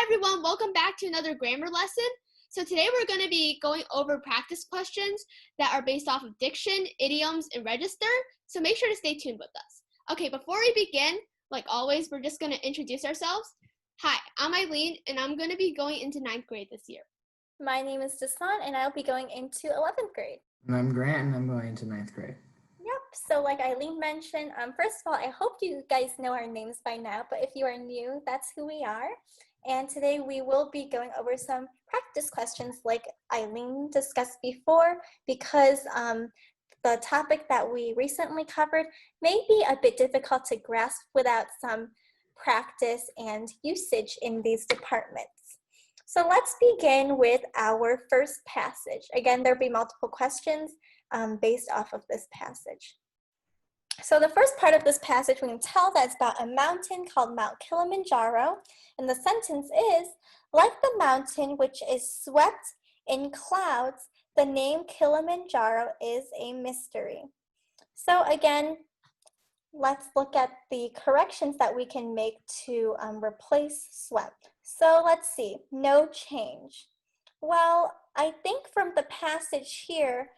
everyone, welcome back to another grammar lesson. So today we're going to be going over practice questions that are based off of diction, idioms, and register. So make sure to stay tuned with us. Okay, before we begin, like always, we're just going to introduce ourselves. Hi, I'm Eileen, and I'm going to be going into 9th grade this year. My name is Dasang, and I'll be going into 11th grade. And I'm Grant, and I'm going into 9th grade. Yep, so like Eileen mentioned, first of all, I hope you guys know our names by now, but if you are new, that's who we are. And today we will be going over some practice questions like Eileen discussed before, because the topic that we recently covered may be a bit difficult to grasp without some practice and usage in these departments. So let's begin with our first passage. Again, there'll be multiple questions based off of this passage. So the first part of this passage, we can tell that it's about a mountain called Mount Kilimanjaro. And the sentence is, like the mountain which is swept in clouds, the name Kilimanjaro is a mystery. So again, let's look at the corrections that we can make to replace swept. So let's see, no change. Well, I think from the passage here,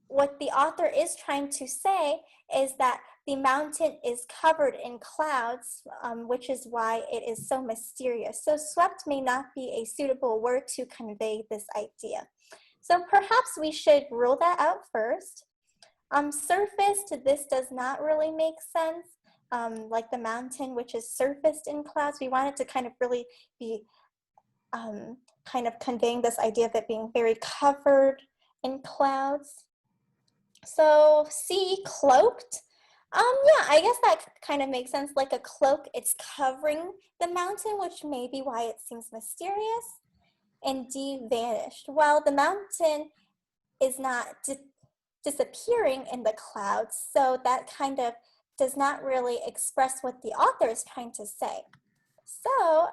what the author is trying to say is that the mountain is covered in clouds, which is why it is so mysterious. So swept may not be a suitable word to convey this idea. So perhaps we should rule that out first. Surfaced, this does not really make sense. Like the mountain, which is surfaced in clouds, we want it to kind of really be kind of conveying this idea of it being very covered in clouds. So C, cloaked. Yeah, I guess that kind of makes sense. Like a cloak, it's covering the mountain, which may be why it seems mysterious. And D, vanished. Well, the mountain is not disappearing in the clouds, so that kind of does not really express what the author is trying to say. So,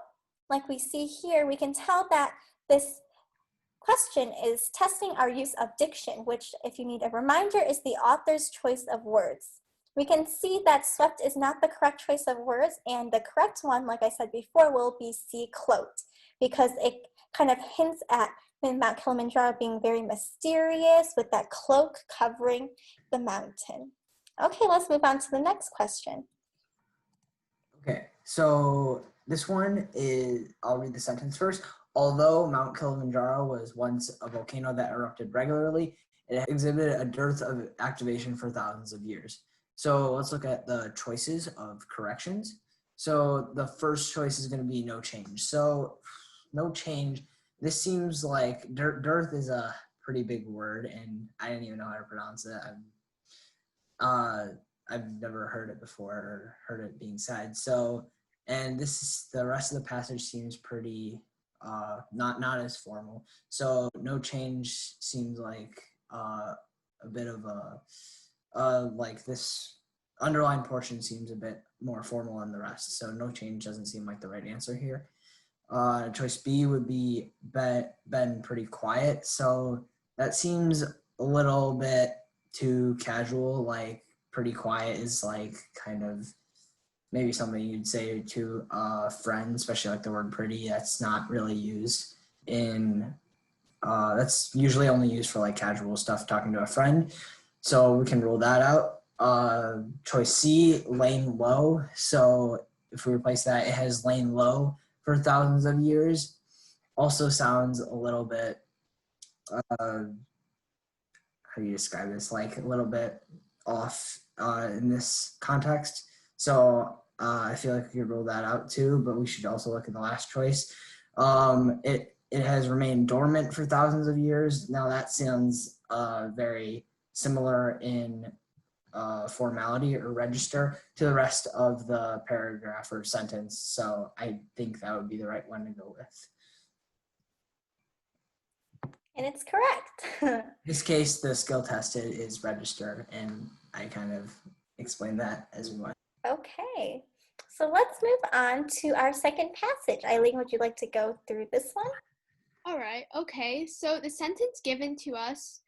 like we see here, we can tell that this question is testing our use of diction, which, if you need a reminder, is the author's choice of words. We can see that swept is not the correct choice of words, and the correct one, like I said before, will be C, cloaked, because it kind of hints at Mount Kilimanjaro being very mysterious with that cloak covering the mountain. Okay, let's move on to the next question. Okay, so this one is, I'll read the sentence first. Although Mount Kilimanjaro was once a volcano that erupted regularly, it exhibited a dearth of activation for thousands of years. So let's look at the choices of corrections. So the first choice is going to be no change. So no change. This seems like dearth is a pretty big word, and I didn't even know how to pronounce it. I've never heard it before or heard it being said. So, and the rest of the passage seems pretty not as formal. So no change seems like a bit of like this underlined portion seems a bit more formal than the rest. So no change doesn't seem like the right answer here. Choice B would be been pretty quiet. So that seems a little bit too casual. Like pretty quiet is like kind of maybe something you'd say to a friend, especially like the word pretty. That's not really used in, that's usually only used for like casual stuff, talking to a friend. So we can rule that out. Choice C, laying low. So if we replace that, it has lain low for thousands of years. Also sounds a little bit, how do you describe this? Like a little bit off in this context. So I feel like we could rule that out too, but we should also look at the last choice. It has remained dormant for thousands of years. Now that sounds very similar in formality or register to the rest of the paragraph or sentence. So I think that would be the right one to go with. And it's correct. In this case, the skill tested is register, and I kind of explained that as we went. Okay, so let's move on to our second passage. Eileen, would you like to go through this one? All right, okay. So the sentence given to us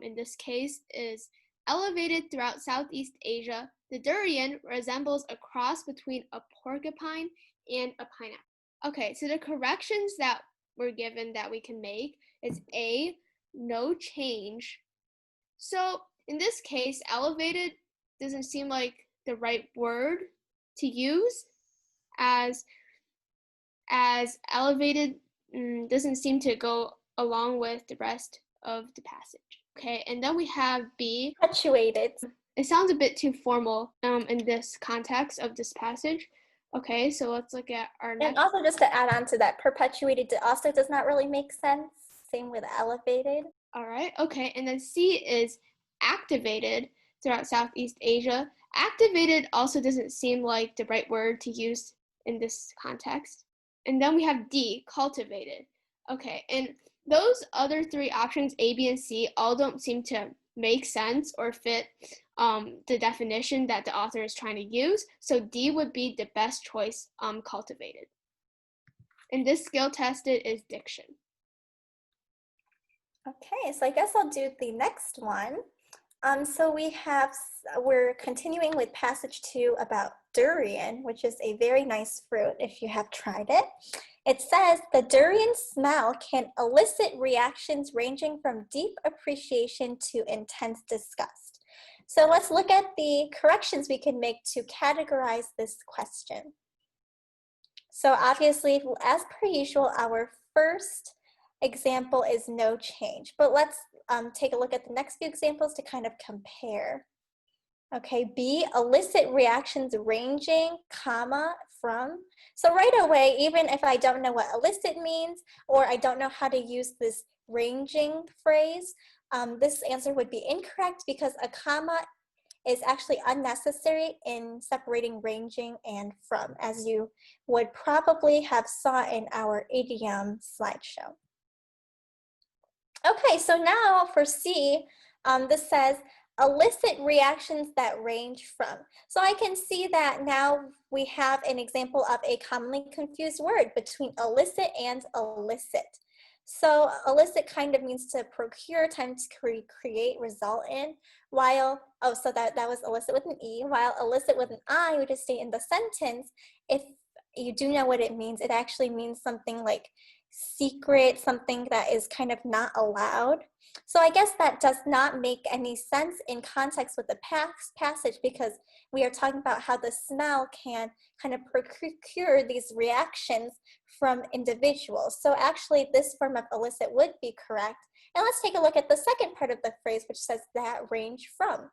in this case is, elevated throughout Southeast Asia, the durian resembles a cross between a porcupine and a pineapple. Okay, so the corrections that were given that we can make is A, no change. So in this case, elevated doesn't seem like the right word to use, as elevated doesn't seem to go along with the rest of the passage. Okay, and then we have B. Perpetuated. It sounds a bit too formal in this context of this passage. Okay, so let's look at our next. And also just to add on to that, perpetuated also does not really make sense. Same with elevated. All right, okay, and then C is activated throughout Southeast Asia. Activated also doesn't seem like the right word to use in this context. And then we have D, cultivated. Okay, and those other three options, A, B, and C, all don't seem to make sense or fit the definition that the author is trying to use. So D would be the best choice, cultivated. And this skill tested is diction. Okay, so I guess I'll do the next one. So we're continuing with passage 2 about durian, which is a very nice fruit if you have tried it. It says, the durian smell can elicit reactions ranging from deep appreciation to intense disgust. So let's look at the corrections we can make to categorize this question. So obviously, as per usual, our first example is no change, but let's take a look at the next few examples to kind of compare. Okay, B, elicit reactions ranging, comma, from. So right away, even if I don't know what elicit means, or I don't know how to use this ranging phrase, this answer would be incorrect because a comma is actually unnecessary in separating ranging and from, as you would probably have saw in our idiom slideshow. Okay, so now for C, this says, elicit reactions that range from. So I can see that now we have an example of a commonly confused word between elicit and elicit. So elicit kind of means to procure times create, result in, while, so that was elicit with an E, while elicit with an I would just stay in the sentence. If you do know what it means, it actually means something like secret, something that is kind of not allowed. So I guess that does not make any sense in context with the passage because we are talking about how the smell can kind of procure these reactions from individuals. So actually this form of elicit would be correct. And let's take a look at the second part of the phrase, which says that range from.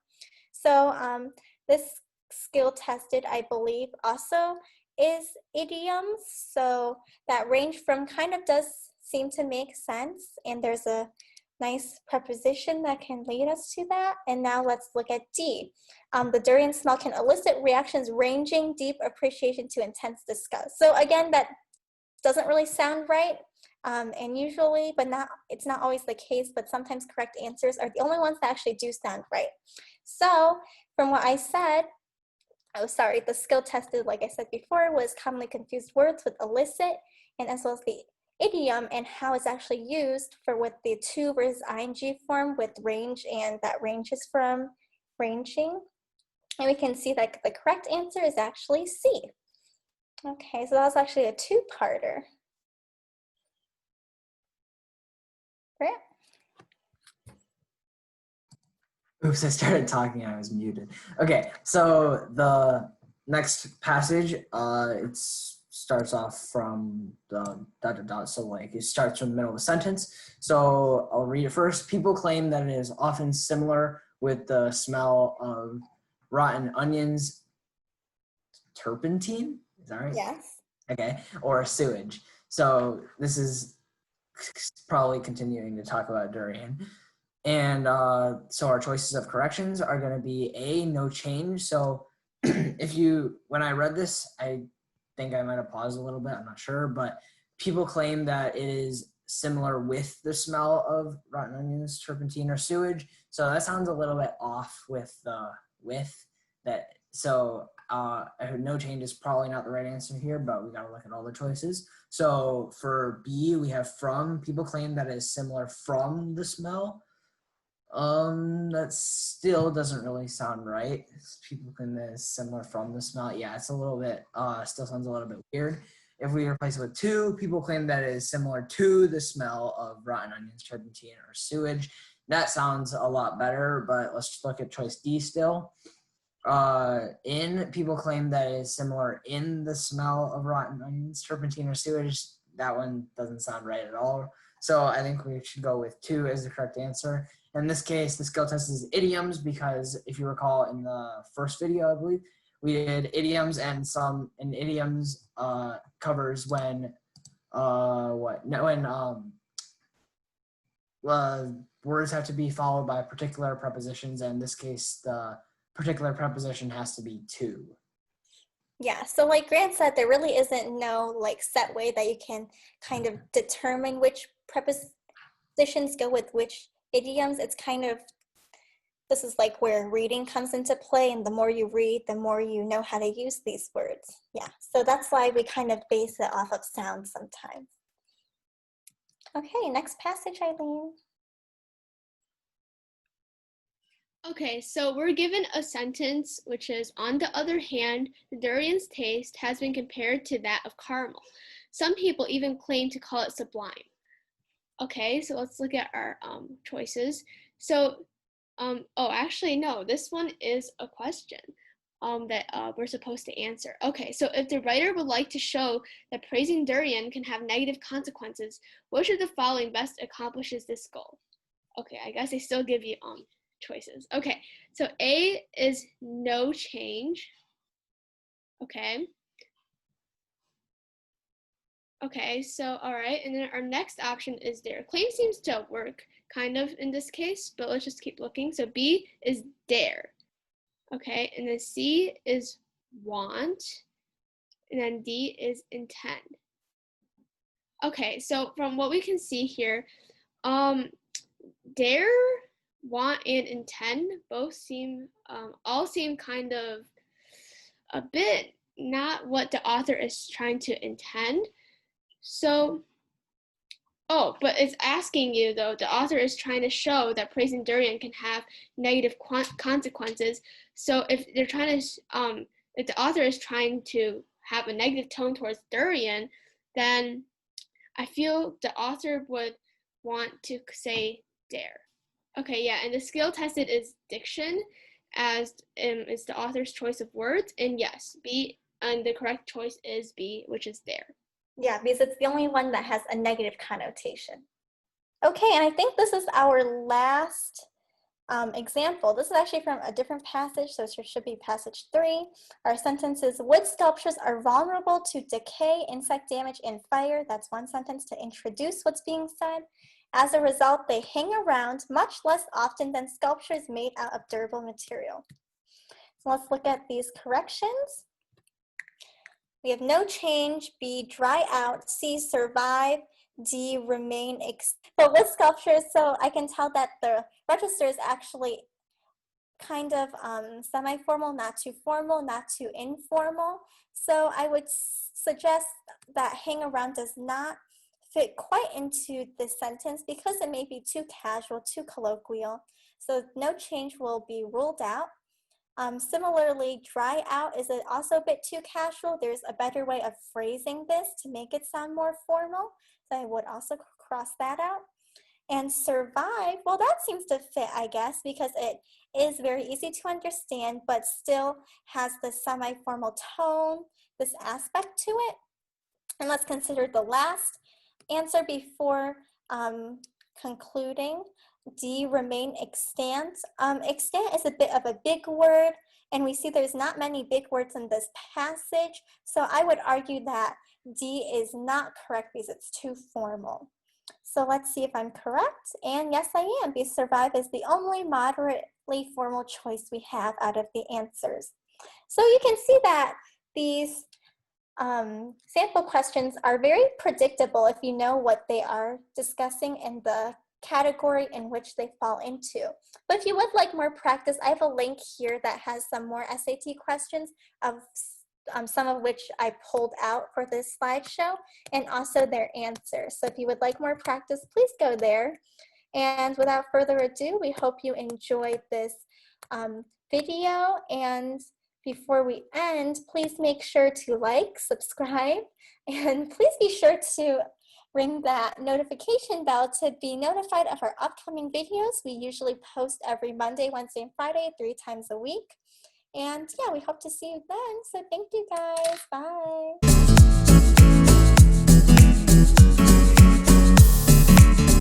So this skill tested, I believe, also is idioms. So that range from kind of does seem to make sense. And there's a nice preposition that can lead us to that. And now let's look at D. The durian smell can elicit reactions ranging deep appreciation to intense disgust. So again, that doesn't really sound right. And usually, but it's not always the case, but sometimes correct answers are the only ones that actually do sound right. So from what I said, the skill tested, like I said before, was commonly confused words with elicit, and as well as the idiom and how it's actually used for with the to versus ing form with range, and that ranges from ranging. And we can see that the correct answer is actually C. Okay, so that was actually a two-parter. Right? Oops, I started talking, I was muted. Okay, so the next passage, it starts off from the ... So like it starts from the middle of a sentence. So I'll read it first. People claim that it is often similar with the smell of rotten onions, turpentine, is that right? Yes. Okay, or sewage. So this is probably continuing to talk about durian. And so our choices of corrections are going to be A, no change. So when I read this, I think I might have paused a little bit, I'm not sure, but people claim that it is similar with the smell of rotten onions, turpentine, or sewage. So that sounds a little bit off with the with that. So no change is probably not the right answer here, but we got to look at all the choices. So for B, we have from. People claim that it is similar from the smell. That still doesn't really sound right. People claim that it's similar from the smell. Yeah, it's a little bit, still sounds a little bit weird. If we replace it with to, people claim that it is similar to the smell of rotten onions, turpentine, or sewage. That sounds a lot better, but let's just look at choice D still. In, people claim that it is similar in the smell of rotten onions, turpentine, or sewage. That one doesn't sound right at all. So I think we should go with to as the correct answer. In this case, the skill test is idioms because if you recall in the first video, I believe, we did idioms, and idioms covers when words have to be followed by particular prepositions, and in this case, the particular preposition has to be to. Yeah, so like Grant said, there really isn't no like set way that you can kind of determine which prepositions go with which idioms. It's kind of, this is like where reading comes into play, and the more you read, the more you know how to use these words. Yeah, so that's why we kind of base it off of sound sometimes. Okay, next passage, Eileen. Okay, so we're given a sentence which is, on the other hand, the durian's taste has been compared to that of caramel. Some people even claim to call it sublime. Okay, so let's look at our choices. So, oh, actually, no, this one is a question that we're supposed to answer. Okay, so if the writer would like to show that praising durian can have negative consequences, which of the following best accomplishes this goal? Okay, I guess they still give you choices. Okay, so A is no change. Okay. Okay, so all right, and then our next option is dare. Claim seems to work kind of in this case, but let's just keep looking. So B is dare. Okay, and then C is want, and then D is intend. Okay, so from what we can see here, dare, want, and intend both seem, all seem kind of a bit not what the author is trying to intend. So, oh, but it's asking you though, the author is trying to show that praising durian can have negative consequences. So if they're trying to, if the author is trying to have a negative tone towards durian, then I feel the author would want to say dare. Okay, yeah, and the skill tested is diction, as is the author's choice of words, and yes, B, and the correct choice is B, which is dare. Yeah, because it's the only one that has a negative connotation. Okay, and I think this is our last example. This is actually from a different passage, so it should be passage 3. Our sentence is, wood sculptures are vulnerable to decay, insect damage, and fire. That's one sentence to introduce what's being said. As a result, they hang around much less often than sculptures made out of durable material. So let's look at these corrections. We have no change, B, dry out, C, survive, D, remain. But with sculptures, so I can tell that the register is actually kind of semi-formal, not too formal, not too informal. So I would suggest that hang around does not fit quite into this sentence because it may be too casual, too colloquial. So no change will be ruled out. Similarly, dry out is also a bit too casual. There's a better way of phrasing this to make it sound more formal. So I would also cross that out. And survive, well, that seems to fit, I guess, because it is very easy to understand, but still has the semi-formal tone, this aspect to it. And let's consider the last answer before concluding. D, remain extant. Extant is a bit of a big word, and we see there's not many big words in this passage, so I would argue that D is not correct because it's too formal. So let's see if I'm correct, and yes I am, because survive is the only moderately formal choice we have out of the answers. So you can see that these sample questions are very predictable if you know what they are discussing and the category in which they fall into. But if you would like more practice, I have a link here that has some more SAT questions of some of which I pulled out for this slideshow, and also their answers. So if you would like more practice, please go there. And without further ado, we hope you enjoyed this video, and if before we end, please make sure to like, subscribe, and please be sure to ring that notification bell to be notified of our upcoming videos. We usually post every Monday, Wednesday, and Friday, 3 times a week. And yeah, we hope to see you then. So thank you guys. Bye.